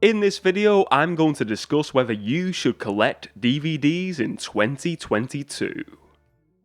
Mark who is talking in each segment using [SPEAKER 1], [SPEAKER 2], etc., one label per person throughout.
[SPEAKER 1] In this video, I'm going to discuss whether you should collect DVDs in 2022.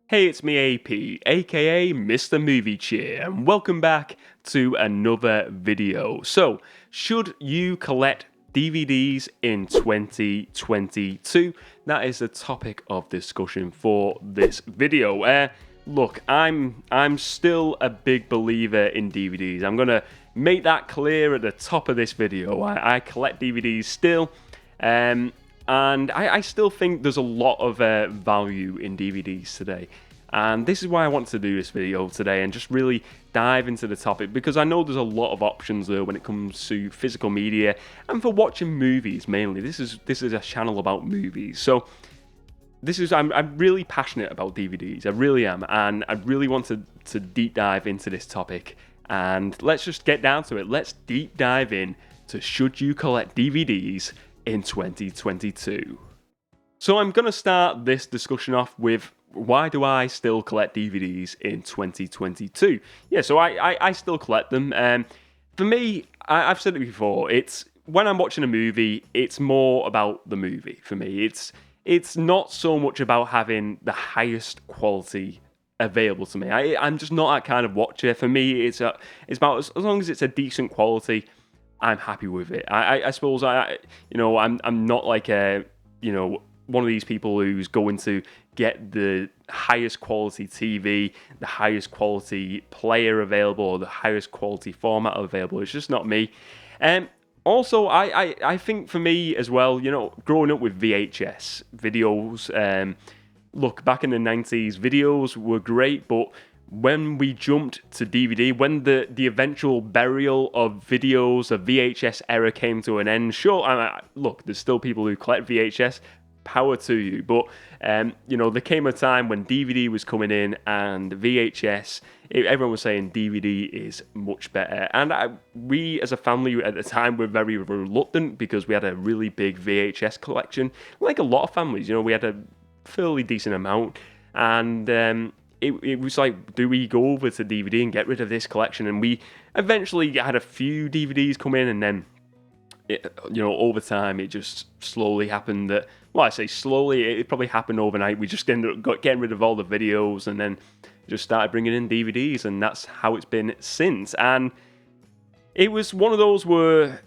[SPEAKER 1] Hey, it's me AP, aka Mr. Movie Cheer, and welcome back to another video. So, should you collect DVDs in 2022? That is the topic of discussion for this video. Look, I'm still a big believer in DVDs. I'm gonna make that clear at the top of this video. I collect DVDs still, and I still think there's a lot of value in DVDs today. And this is why I want to do this video today and just really dive into the topic, because I know there's a lot of options there when it comes to physical media and for watching movies mainly. This is a channel about movies, so I'm really passionate about DVDs. I really am, and I really want to deep dive into this topic. And let's just get down to it. Let's deep dive in to should you collect DVDs in 2022. So I'm going to start this discussion off with why do I still collect DVDs in 2022? Yeah, so I still collect them. For me, I've said it before, it's when I'm watching a movie, it's more about the movie for me. It's not so much about having the highest quality available to me. I'm just not that kind of watcher. For me, it's about as long as it's a decent quality, I'm happy with it. I suppose I'm not like one of these people who's going to get the highest quality TV, the highest quality player available, or the highest quality format available. It's just not me. Also, I think for me as well, growing up with VHS videos, look, back in the 90s, videos were great, but when we jumped to DVD, when the eventual burial of videos, the VHS era came to an end, sure, look, there's still people who collect VHS, power to you, but there came a time when DVD was coming in and VHS, everyone was saying DVD is much better, and we as a family at the time were very reluctant because we had a really big VHS collection, like a lot of families. We had a fairly decent amount, and it was like, do we go over to DVD and get rid of this collection? And we eventually had a few DVDs come in, and then over time, it just slowly happened that, well, I say slowly, it probably happened overnight. We just ended up getting rid of all the videos and then just started bringing in DVDs, and that's how it's been since. And it was one of those where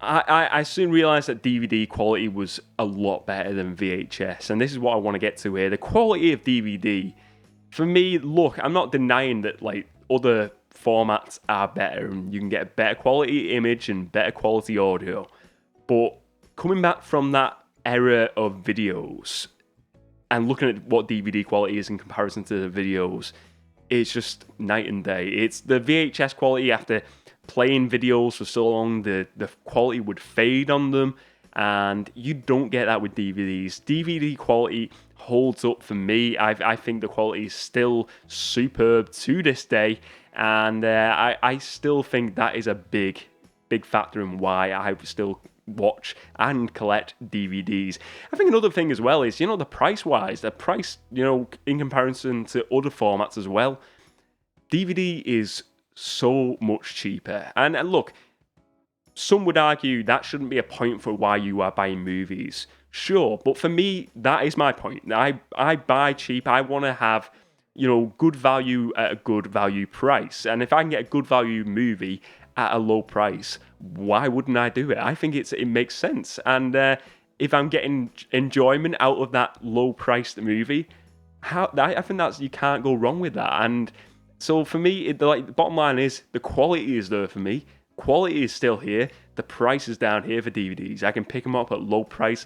[SPEAKER 1] I soon realised that DVD quality was a lot better than VHS, and this is what I want to get to here. The quality of DVD, for me, look, I'm not denying that like other formats are better and you can get a better quality image and better quality audio, but coming back from that era of videos and looking at what DVD quality is in comparison to the videos, it's just night and day. It's the VHS quality after playing videos for so long, the quality would fade on them, and you don't get that with DVDs. DVD quality holds up for me. I think the quality is still superb to this day, and I still think that is a big factor in why I still watch and collect DVDs. I think another thing as well is, the price-wise, the price, in comparison to other formats as well, DVD is so much cheaper. And look, some would argue that shouldn't be a point for why you are buying movies. Sure, but for me, that is my point. I buy cheap. I want to have, good value at a good value price. And if I can get a good value movie at a low price, why wouldn't I do it? I think it makes sense. And if I'm getting enjoyment out of that low priced movie, I think you can't go wrong with that. And so for me, the bottom line is the quality is there for me. Quality is still here. The price is down here for DVDs. I can pick them up at low price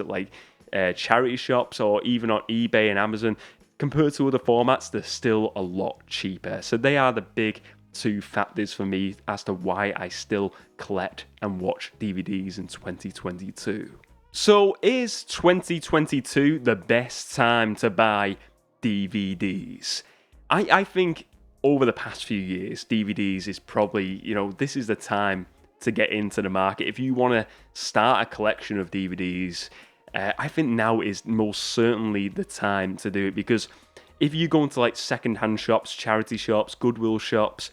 [SPEAKER 1] at charity shops or even on eBay and Amazon. Compared to other formats, they're still a lot cheaper. So they are the big two factors for me as to why I still collect and watch DVDs in 2022. So is 2022 the best time to buy DVDs? I think over the past few years, DVDs is probably, this is the time to get into the market. If you want to start a collection of DVDs, I think now is most certainly the time to do it, because if you go into second-hand shops, charity shops, Goodwill shops,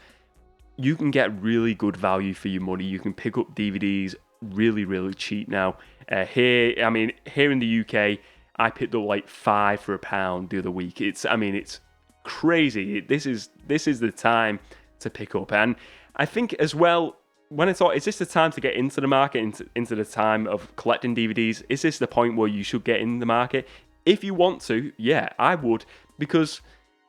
[SPEAKER 1] you can get really good value for your money. You can pick up DVDs really, really cheap now. Here in the UK, I picked up like 5 for £1 the other week. It's crazy. This is the time to pick up. And I think as well, when I thought, is this the time to get into the market, into the time of collecting DVDs? Is this the point where you should get in the market? If you want to, yeah, I would, because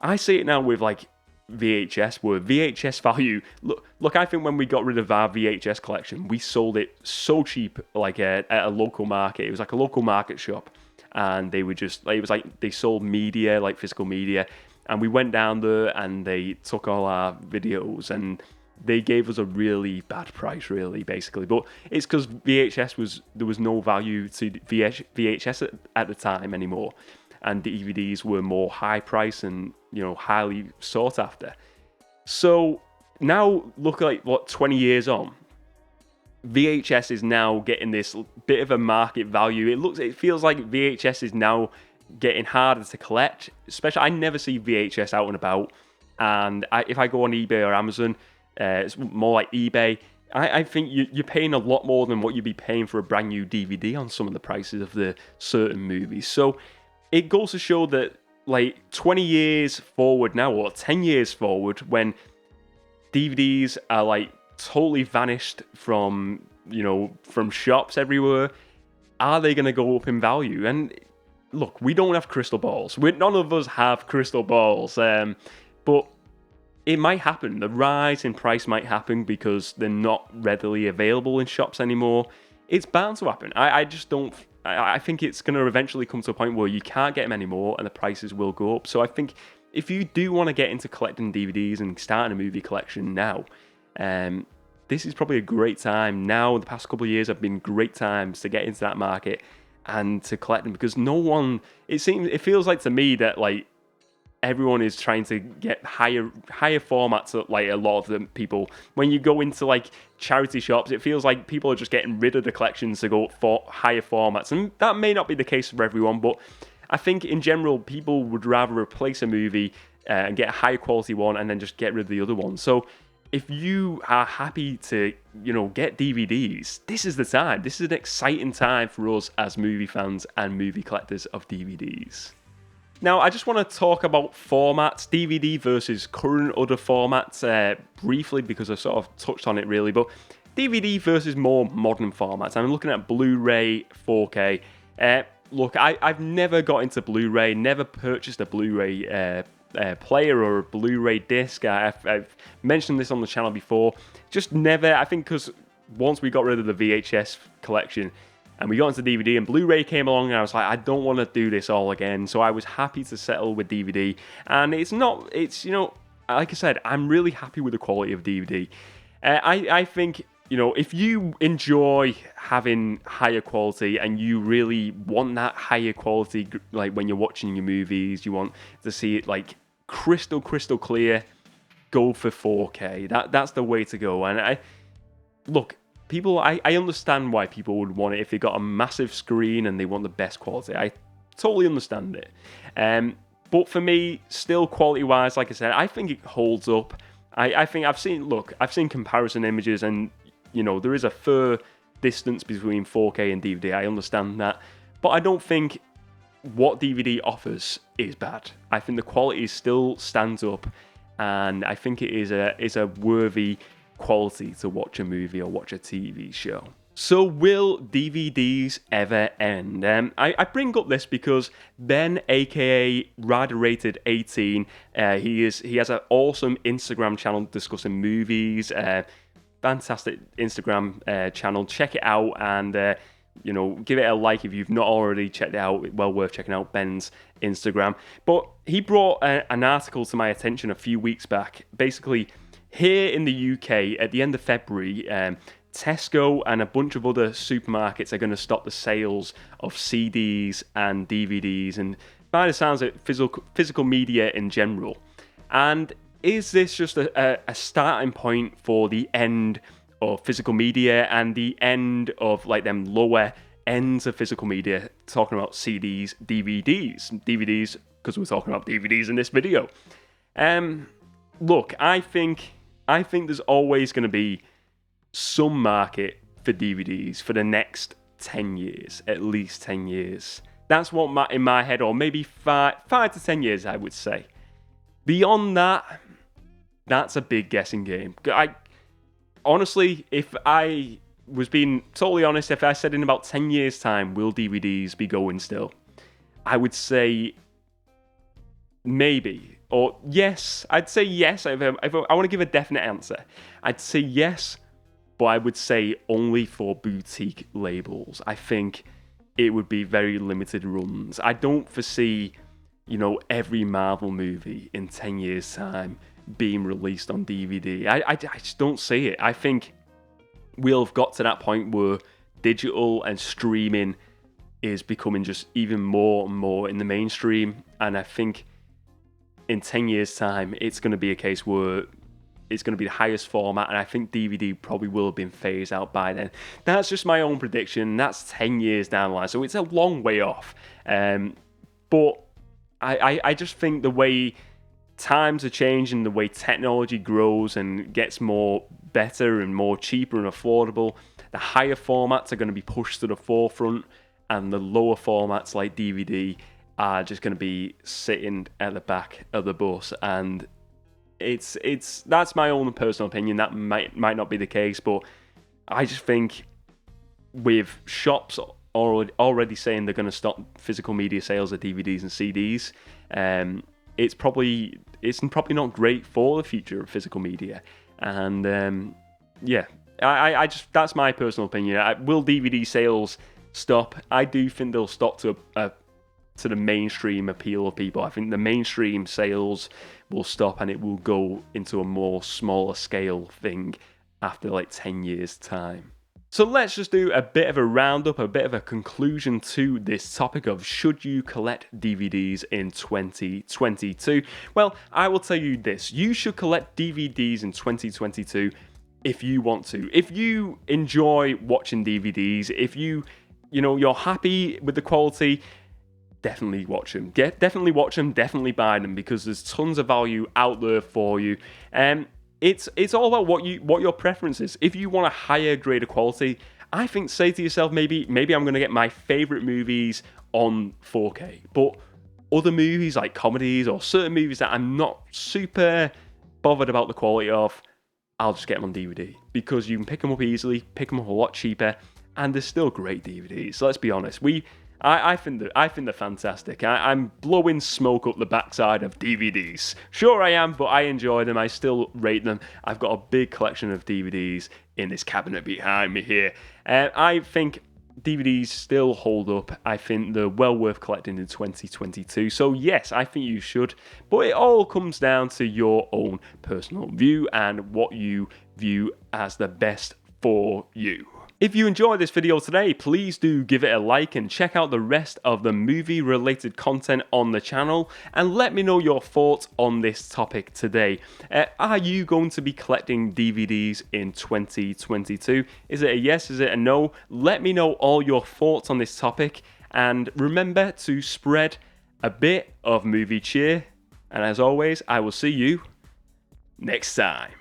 [SPEAKER 1] I see it now with like VHS, where VHS value. Look, I think when we got rid of our VHS collection, we sold it so cheap, like at a local market. It was like a local market shop, and they were just, it was like they sold media, like physical media, and we went down there and they took all our videos and they gave us a really bad price, really, basically. But it's because there was no value to VHS at the time anymore, and DVDs were more high price and, highly sought after. So now, look, like 20 years on, VHS is now getting this bit of a market value. It feels like VHS is now getting harder to collect. Especially, I never see VHS out and about, and if I go on eBay or Amazon, it's more like eBay. I think you're paying a lot more than what you'd be paying for a brand new DVD on some of the prices of the certain movies. So it goes to show that, like, 20 years forward now, or 10 years forward, when DVDs are like totally vanished from shops everywhere, are they going to go up in value? And look, we don't have crystal balls. None of us have crystal balls, but it might happen. The rise in price might happen because they're not readily available in shops anymore. It's bound to happen. I just don't. I think it's going to eventually come to a point where you can't get them anymore and the prices will go up. So I think if you do want to get into collecting DVDs and starting a movie collection now, this is probably a great time. Now, the past couple of years have been great times to get into that market and to collect them, because it feels like to me that, like, everyone is trying to get higher formats. Like, a lot of the people, when you go into like charity shops, it feels like people are just getting rid of the collections to go for higher formats, and that may not be the case for everyone, but I think in general people would rather replace a movie and get a higher quality one and then just get rid of the other one. So if you are happy to get DVDs, this is the time. This is an exciting time for us as movie fans and movie collectors of DVDs. Now, I just want to talk about formats, DVD versus current other formats, briefly, because I sort of touched on it really, but DVD versus more modern formats. I'm looking at Blu-ray, 4K. Look, I've never got into Blu-ray, never purchased a Blu-ray player or a Blu-ray disc. I've mentioned this on the channel before. Just never, I think because once we got rid of the VHS collection, and we got into DVD, and Blu-ray came along, and I was like, I don't want to do this all again. So I was happy to settle with DVD. And like I said, I'm really happy with the quality of DVD. I think, if you enjoy having higher quality and you really want that higher quality, like when you're watching your movies, you want to see it like crystal clear, go for 4K. That's the way to go. And I understand why people would want it if they got a massive screen and they want the best quality. I totally understand it. But for me, still quality-wise, like I said, I think it holds up. I think I've seen comparison images, and there is a fair distance between 4K and DVD. I understand that, but I don't think what DVD offers is bad. I think the quality still stands up, and I think it is a worthy quality to watch a movie or watch a TV show. So will DVDs ever end? I bring up this because Ben, aka Rider Rated 18, he has an awesome Instagram channel discussing movies. Fantastic Instagram channel. Check it out and give it a like if you've not already checked it out. Well worth checking out Ben's Instagram. But he brought an article to my attention a few weeks back. Basically, here in the UK, at the end of February, Tesco and a bunch of other supermarkets are going to stop the sales of CDs and DVDs, and by the sounds of it, physical media in general. And is this just a starting point for the end of physical media and the end of like them lower ends of physical media, talking about CDs, DVDs, because we're talking about DVDs in this video? Look, I think there's always going to be some market for DVDs for the next 10 years, at least 10 years. That's what in my head, or maybe 5 to 10 years, I would say. Beyond that, that's a big guessing game. Honestly, if I was being totally honest, if I said in about 10 years' time, will DVDs be going still? I would say maybe, or yes. I'd say yes. If I want to give a definite answer, I'd say yes, but I would say only for boutique labels. I think it would be very limited runs. I don't foresee, every Marvel movie in 10 years' time being released on DVD. I just don't see it. I think we'll have got to that point where digital and streaming is becoming just even more and more in the mainstream. And I think in 10 years' time, it's going to be a case where it's going to be the highest format, and I think DVD probably will have been phased out by then. That's just my own prediction. That's 10 years down the line, so it's a long way off. But I just think the way times are changing, the way technology grows and gets more better and more cheaper and affordable, the higher formats are going to be pushed to the forefront, and the lower formats like DVD are just going to be sitting at the back of the bus. And that's my own personal opinion. That might not be the case, but I just think with shops already saying they're going to stop physical media sales of DVDs and CDs, it's probably not great for the future of physical media. And I just, that's my personal opinion. Will DVD sales stop? I do think they'll stop to the mainstream appeal of people. I think the mainstream sales will stop and it will go into a more smaller scale thing after 10 years time. So let's just do a bit of a roundup, a bit of a conclusion to this topic of should you collect DVDs in 2022? Well, I will tell you this. You should collect DVDs in 2022 if you want to. If you enjoy watching DVDs, if you're happy with the quality, definitely watch them. Definitely watch them, definitely buy them, because there's tons of value out there for you. It's all about what your preference is. If you want a higher grade of quality, I think say to yourself, maybe I'm going to get my favorite movies on 4K. But other movies like comedies or certain movies that I'm not super bothered about the quality of, I'll just get them on DVD, because you can pick them up easily, pick them up a lot cheaper, and they're still great DVDs. So let's be honest. I think they're fantastic. I'm blowing smoke up the backside of DVDs. Sure I am, but I enjoy them. I still rate them. I've got a big collection of DVDs in this cabinet behind me here. I think DVDs still hold up. I think they're well worth collecting in 2022. So yes, I think you should. But it all comes down to your own personal view and what you view as the best for you. If you enjoyed this video today, please do give it a like and check out the rest of the movie related content on the channel, and let me know your thoughts on this topic today. Are you going to be collecting DVDs in 2022? Is it a yes? Is it a no? Let me know all your thoughts on this topic, and remember to spread a bit of movie cheer. And as always, I will see you next time.